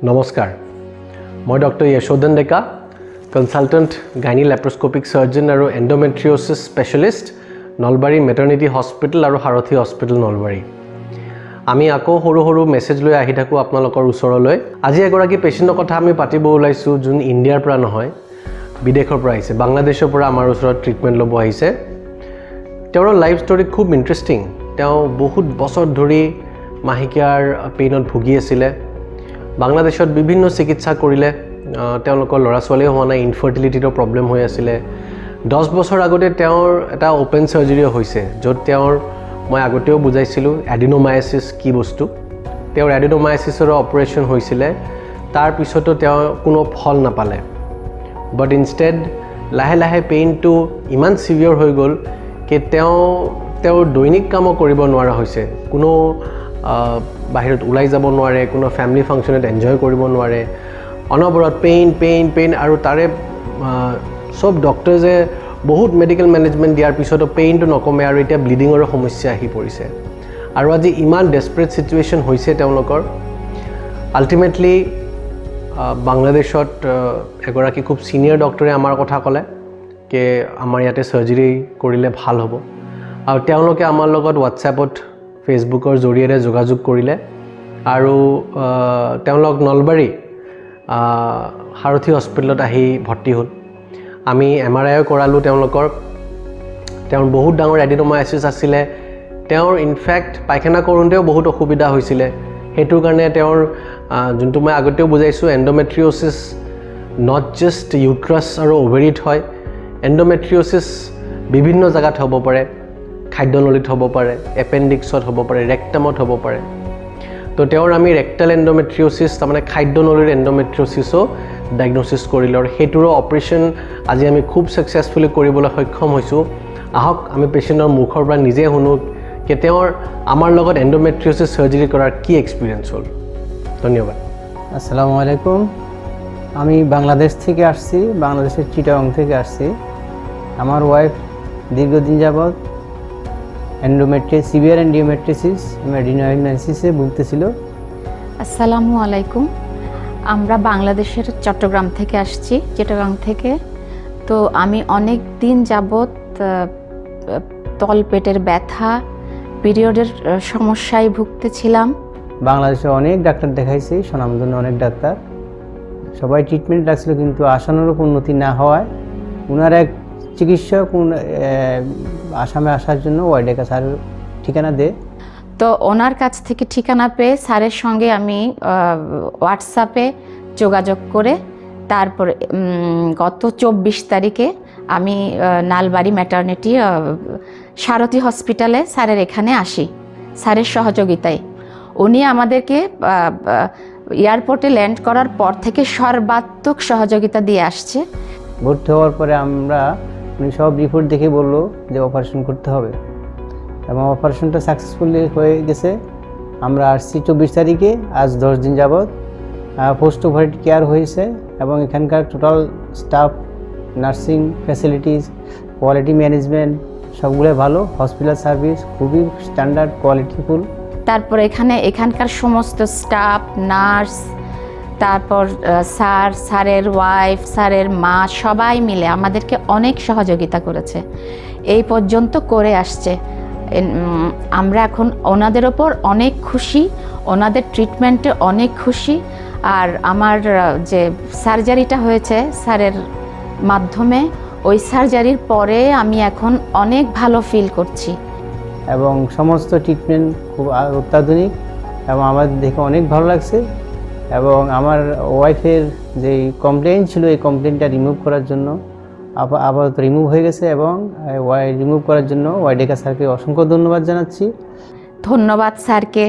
নমস্কাৰ মই ডক্টৰ য়শোধন ডেকা consultant gynae ল্যাপ্ৰোস্কোপিক সাৰ্জন আৰু এন্ডোমেট্ৰিওসিস স্পেশালিষ্ট নলবাৰী মেটাৰনিটি হস্পিটেল আৰু হাৰথি হস্পিটেল নলবাৰী আমি আকৌ সৰু সৰু মেছেজ লৈ আহি থাকো আপোনালোকৰ ওচৰলৈ আজি এগৰাকী পেশেন্টৰ কথা আমি পাতিব ওলাইছো যোন ইণ্ডিয়াৰ পৰা নহয় বিদেশৰ পৰা আহিছে বাংলাদেশৰ পৰা আমাৰ ওচৰত ট্ৰিটমেন্ট ল'ব আহিছে তেওঁৰ লাইফ ষ্টৰী খুব ইন্টাৰেষ্টিং তেওঁ বহুত বছৰ ধৰি মাহিকিয়াৰ পেইনত ভুগি আছিল বাংলাদেশত বিভিন্ন চিকিৎসা কৰিলে তেওঁলোকৰ ল'ৰা ছোৱালী হোৱা নাই ইনফাৰ্টিলিটিৰ প্ৰবলেম হৈ আছিল 10 বছৰ আগতে তেওঁৰ এটা ওপেন সাৰ্জাৰী হৈছে য'ত তেওঁৰ মই আগতেও বুজাইছিলো এডিনোমায়াসিস কি বস্তু তেওঁৰ এডিনোমায়াসিসৰ অপাৰেচন হৈছিল তাৰ পিছতো তেওঁ কোনো ফল নাপালে বাট ইনষ্টেড লাহে লাহে পেইনটো ইমান সিভিয়াৰ হৈ গ'ল যে তেওঁ দৈনিক কাম কৰিব নোৱাৰা হৈছে কোনো বাহিৰত উলাই যাব নোৱাৰে কোনো ফ্যামিলি ফাংচনত এনজয় কৰিব নোৱাৰে অনবৰত পেইন আৰু তাৰে সব ডক্টৰজে বহুত মেডিকেল ম্যানেজমেন্ট দিয়াৰ পিছতো পেইনটো নকমে আৰু এটা ব্লিডিংৰ সমস্যা আহি পৰিছে আৰু আজি ইমান ডেসপাৰেট সিচুৱেশন হৈছে তেওঁলোকৰ আলটিমেটলি বাংলাদেশত এগৰাকী খুব সিনিয়ৰ ডক্টৰে আমাৰ কথা ক'লে যে আমাৰ ইয়াতে সাৰ্জাৰী কৰিলে ভাল হ'ব আৰু তেওঁলোকে আমাৰ লগত WhatsAppত ফেসবুকৰ জৰিয়তে যোগাযোগ কৰিলে আৰু তেওঁলোক নলবাৰী হাৰথি হস্পিটেলত আহি ভৰ্তি হ'ল আমি MRI কৰালো তেওঁলোকৰ বহুত ডাঙৰ এডিনোমায়াসিস আছিল তেওঁৰ ইনফ্যাক্ট পায়খানা কৰোঁতেও বহুত অসুবিধা হৈছিল হেতুৰ কাৰণে তেওঁৰ যোনটো মই আগতেও বুজাইছো এন্ডোমেট্ৰিওসিস নট জাস্ট ইউট্ৰাছ আৰু ওভাৰিত হয় এন্ডোমেট্ৰিওসিস বিভিন্ন জায়গাত হ'ব পাৰে খাদ্যনলীত হ'ব পাৰে এপেন্ডিক্সত হ'ব পাৰে ৰেক্টামত হ'ব পাৰে তো তেওঁৰ আমি ৰেক্টাল এন্ডোমেট্ৰিওসিস তাৰমানে খাদ্যনলীৰ এন্ডোমেট্ৰিওসিসও ডায়াগনোসিস কৰিলো আৰু হেতুৰ অপাৰেচন আজি আমি খুব সাকসেসফুলি কৰিবলৈ সক্ষম হৈছো আহক আমি পেশেন্টৰ মুখৰ পৰা নিজে শুনো যে তেওঁৰ আমাৰ লগত এন্ডোমেট্ৰিওসিস সাৰ্জাৰী কৰাৰ কি এক্সপেৰিয়েন্স হ'ল ধন্যবাদ আসসালামু আলাইকুম আমি বাংলাদেশ থেকে আসছি বাংলাদেশের চিটাগং থেকে আসছি আমার ওয়াইফ দীর্ঘদিন যাবত সিভিয়ার এন্ডোমেট্রিওসিস এডিনোমায়াসিসে ভুগতেছিল আসসালামু আলাইকুম আমরা বাংলাদেশের চট্টগ্রাম থেকে আসছি চিটাগং থেকে তো আমি অনেক দিন যাবত তলপেটের ব্যথা পিরিয়ডের সমস্যায় ভুগতেছিলাম বাংলাদেশে অনেক ডাক্তার দেখাইছি সুনামধন্য অনেক ডাক্তার সবাই ট্রিটমেন্ট রাখছিল কিন্তু আশানুরূপ উন্নতি না হওয়ায় ওনার এক চিকিৎসক আসামে আসার জন্য ওয়াইডেকা স্যার ঠিকানা দেয় তো ওনার কাছ থেকে ঠিকানা পেয়ে স্যারের সঙ্গে আমি হোয়াটসঅ্যাপে যোগাযোগ করে তারপর গত 24 তারিখে আমি নালবাড়ি ম্যাটারনিটি সারথি হসপিটালে স্যারের এখানে আসি স্যারের সহযোগিতায় উনি আমাদেরকে এয়ারপোর্টে ল্যান্ড করার পর থেকে সর্বাত্মক সহযোগিতা দিয়ে আসছে ভর্তি হওয়ার পরে আমরা উনি সব রিপোর্ট দেখে বললো যে অপারেশন করতে হবে এবং অপারেশনটা সাকসেসফুলি হয়ে গেছে আমরা আসছি 24 তারিখে আজ 10 দিন যাবত পোস্ট ওভারিটি কেয়ার হয়েছে এবং এখানকার total staff nursing facilities quality management সবগুলো ভালো হসপিটাল সার্ভিস খুবই স্ট্যান্ডার্ড কোয়ালিটিফুল তারপর এখানকার সমস্ত স্টাফ নার্স তারপর স্যারের ওয়াইফ স্যারের মা সবাই মিলে আমাদেরকে অনেক সহযোগিতা করেছে এই পর্যন্ত করে আসছে আমরা এখন ওনাদের ওপর অনেক খুশি ওনাদের ট্রিটমেন্টে অনেক খুশি আর আমার যে সার্জারিটা হয়েছে স্যারের মাধ্যমে ওই সার্জারির পরে আমি এখন অনেক ভালো ফিল করছি এবং সমস্ত ট্রিটমেন্ট খুব অত্যাধুনিক এবং আমার দেখে অনেক ভালো লাগছে এবং আমার ওয়াইফের যে কমপ্লেইন ছিল এই কমপ্লেইনটা রিমুভ করার জন্য আপাতত রিমুভ হয়ে গেছে এবং রিমুভ করার জন্য ওয়াইডেকা স্যারকে অসংখ্য ধন্যবাদ জানাচ্ছি ধন্যবাদ স্যারকে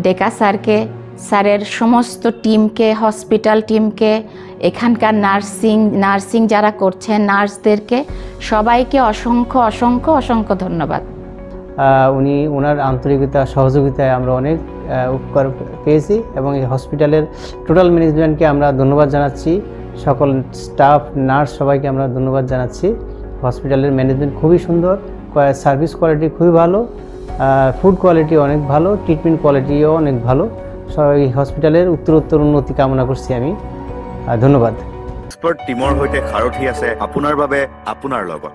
ডেকা স্যারকে স্যারের সমস্ত টিমকে হসপিটাল টিমকে এখানকার নার্সিং যারা করছে নার্সদেরকে সবাইকে অসংখ্য ধন্যবাদ উনি ওনার আন্তরিকতা সহযোগিতায় আমরা অনেক উপকার পেয়েছি এবং এই হসপিটালের টোটাল ম্যানেজমেন্টকে আমরা ধন্যবাদ জানাচ্ছি সকল স্টাফ নার্স সবাইকে আমরা ধন্যবাদ জানাচ্ছি হসপিটালের ম্যানেজমেন্ট খুবই সুন্দর সার্ভিস কোয়ালিটি খুবই ভালো ফুড কোয়ালিটি অনেক ভালো ট্রিটমেন্ট কোয়ালিটিও অনেক ভালো এই হসপিটালের উত্তরোত্তর উন্নতি কামনা করছি আমি। ধন্যবাদ। এক্সপার্ট টিমৰ সৈতে সাৰথি আছে আপোনাৰ বাবে আপোনাৰ লগত।